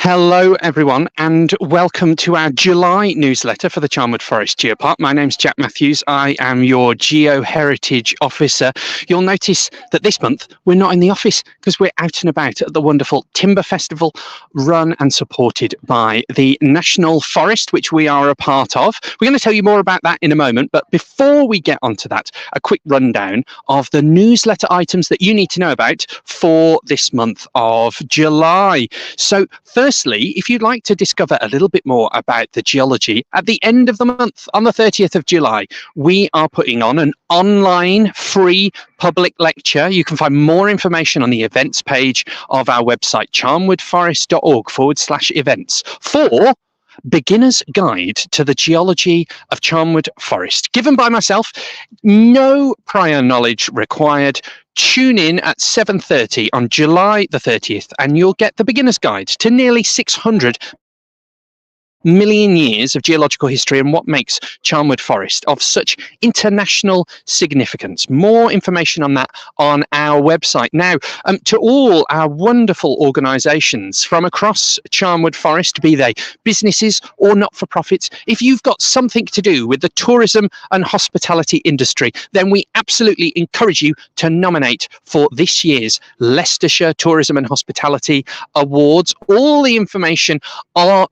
Hello, everyone, and welcome to our July newsletter for the Charnwood Forest Geopark. My name's Jack Matthews. I am your Geo Heritage Officer. You'll notice that this month we're not in the office because we're out and about at the wonderful Timber Festival, run and supported by the National Forest, which we are a part of. We're going to tell you more about that in a moment, but before we get onto that, a quick rundown of the newsletter items that you need to know about for this month of July. So firstly, if you'd like to discover a little bit more about the geology, at the end of the month, on the 30th of July, we are putting on an online free public lecture. You can find more information on the events page of our website, charnwoodforest.org/events, for Beginner's Guide to the Geology of Charnwood Forest, given by myself. No prior knowledge required. Tune in at 7:30 on July the 30th and you'll get the Beginner's Guide to nearly 600 million years of geological history and what makes Charnwood Forest of such international significance. More information on that on our website. Now, to all our wonderful organisations from across Charnwood Forest, be they businesses or not-for-profits, if you've got something to do with the tourism and hospitality industry, then we absolutely encourage you to nominate for this year's Leicestershire Tourism and Hospitality Awards. All the information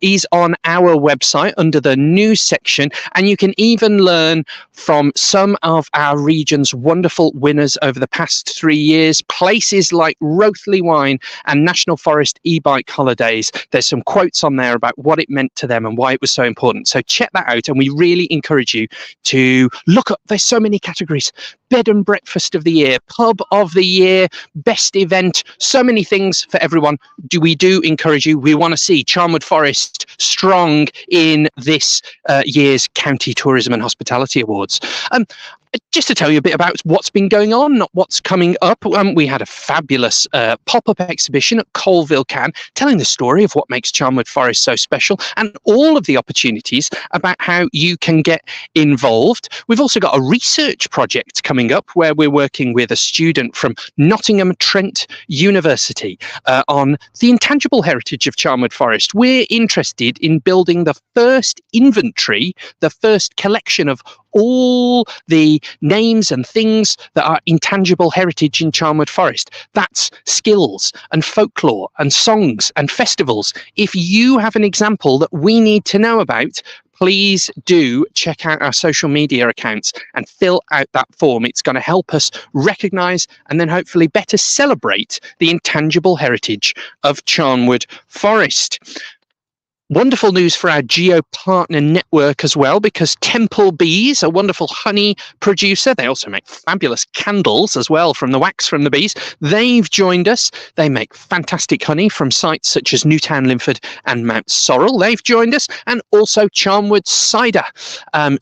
is on our website under the news section, and you can even learn from some of our region's wonderful winners over the past 3 years, places like Rothley Wine and National Forest e-bike holidays. There's some quotes on there about what it meant to them and why it was so important, so check that out, and we really encourage you to look up. There's so many categories: bed and breakfast of the year, pub of the year, best event, so many things for everyone. We do encourage you. We want to see Charnwood Forest strong in this year's County Tourism and Hospitality Awards. Just to tell you a bit about what's been going on, not what's coming up, we had a fabulous pop-up exhibition at Colville Can, telling the story of what makes Charnwood Forest so special and all of the opportunities about how you can get involved. We've also got a research project coming up where we're working with a student from Nottingham Trent University on the intangible heritage of Charnwood Forest. We're interested in building the first inventory, the first collection of all the names and things that are intangible heritage in Charnwood Forest. That's skills and folklore and songs and festivals. If you have an example that we need to know about, please do check out our social media accounts and fill out that form. It's going to help us recognise and then hopefully better celebrate the intangible heritage of Charnwood Forest. Wonderful news for our Geo Partner Network as well, because Temple Bees, a wonderful honey producer, they also make fabulous candles as well from the wax from the bees. They've joined us. They make fantastic honey from sites such as Newtown, Linford and Mount Sorrel. They've joined us, and also Charnwood Cider.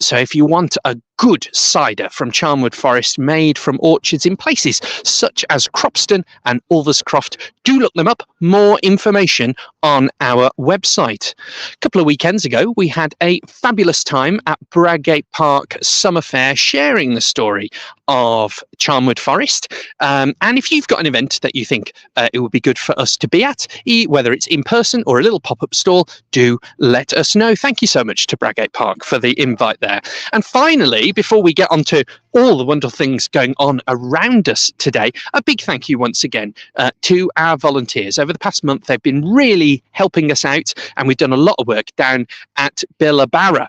So if you want a good cider from Charnwood Forest made from orchards in places such as Cropston and Ulverscroft, do look them up. More information on our website. A couple of weekends ago, we had a fabulous time at Bradgate Park Summer Fair, sharing the story of Charnwood Forest. And if you've got an event that you think it would be good for us to be at, whether it's in person or a little pop-up stall, do let us know. Thank you so much to Bradgate Park for the invite there. And finally, before we get on to all the wonderful things going on around us today, a big thank you once again to our volunteers. Over the past month, they've been really helping us out, and we've done a lot of work down at Billabara.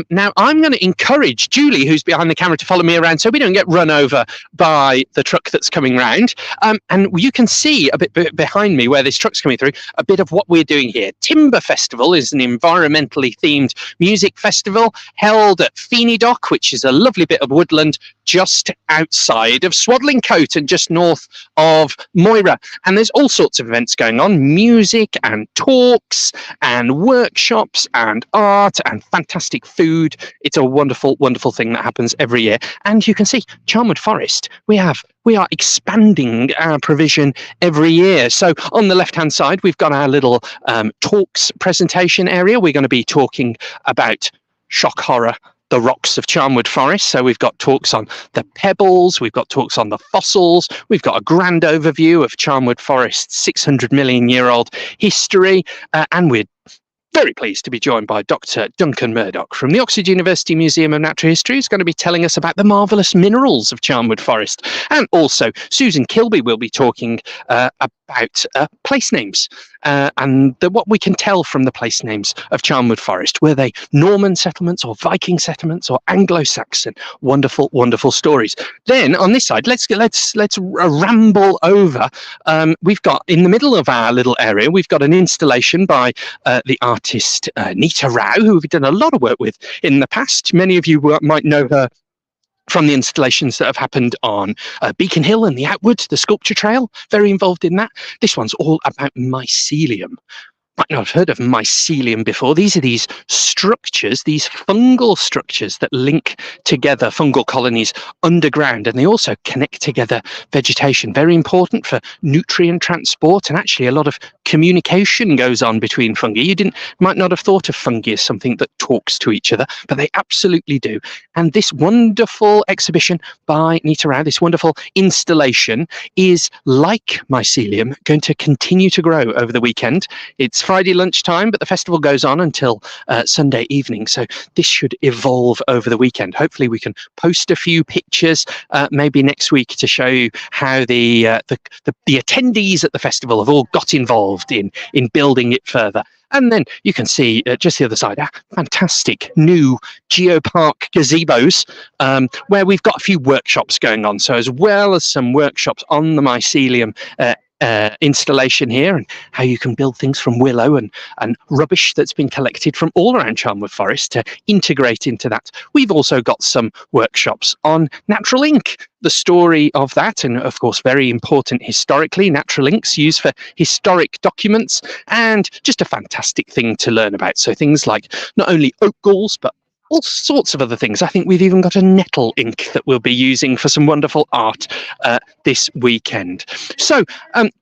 Now, I'm going to encourage Julie, who's behind the camera, to follow me around so we don't get run over by the truck that's coming round. And you can see a bit behind me where this truck's coming through, a bit of what we're doing here. Timber Festival is an environmentally themed music festival held at Feeney Dock, which is a lovely bit of woodland just outside of Swadlincote and just north of Moira. And there's all sorts of events going on, music and talks and workshops and art and fantastic food. It's a wonderful, wonderful thing that happens every year. And you can see Charnwood Forest, we are expanding our provision every year. So on the left-hand side, we've got our little talks presentation area. We're going to be talking about shock horror the rocks of Charnwood Forest. So we've got talks on the pebbles, we've got talks on the fossils, we've got a grand overview of Charnwood Forest's 600 million year old history, and we're very pleased to be joined by Dr. Duncan Murdoch from the Oxford University Museum of Natural History, who's going to be telling us about the marvellous minerals of Charnwood Forest. And also, Susan Kilby will be talking about place names and what we can tell from the place names of Charnwood Forest. Were they Norman settlements or Viking settlements or Anglo-Saxon? Wonderful, wonderful stories. Then on this side, let's ramble over. We've got in the middle of our little area, we've got an installation by the artist Nita Rao, who we've done a lot of work with in the past. Many of you might know her from the installations that have happened on Beacon Hill and the Outwood, the sculpture trail, very involved in that. This one's all about mycelium. Might not have heard of mycelium before. These are these structures, these fungal structures that link together fungal colonies underground, and they also connect together vegetation. Very important for nutrient transport, and actually a lot of communication goes on between fungi. You might not have thought of fungi as something that talks to each other, but they absolutely do. And this wonderful exhibition by Nita Rao, this wonderful installation, is like mycelium, going to continue to grow over the weekend. It's Friday lunchtime, but the festival goes on until Sunday evening, so this should evolve over the weekend. Hopefully we can post a few pictures maybe next week to show you how the attendees at the festival have all got involved in building it further. And then you can see just the other side, fantastic new geopark gazebos, where we've got a few workshops going on. So as well as some workshops on the mycelium installation here, and how you can build things from willow and rubbish that's been collected from all around Charnwood Forest to integrate into that. We've also got some workshops on natural ink, the story of that, and of course very important historically, natural inks used for historic documents, and just a fantastic thing to learn about. So things like not only oak galls but all sorts of other things. I think we've even got a nettle ink that we'll be using for some wonderful art this weekend. So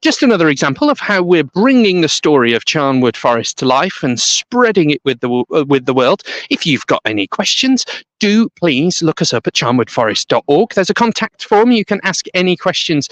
just another example of how we're bringing the story of Charnwood Forest to life and spreading it with the world. If you've got any questions, do please look us up at charnwoodforest.org. There's a contact form. You can ask any questions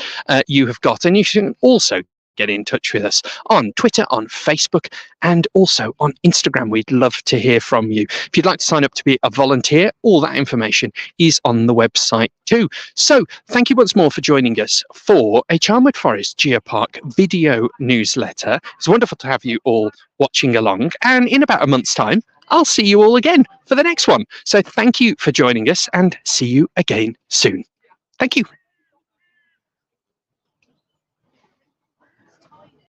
you have got, and you can also get in touch with us on Twitter, on Facebook, and also on Instagram. We'd love to hear from you. If you'd like to sign up to be a volunteer, all that information is on the website too. So thank you once more for joining us for a Charnwood Forest Geopark video newsletter. It's wonderful to have you all watching along, and in about a month's time, I'll see you all again for the next one. So thank you for joining us, and see you again soon. Thank you.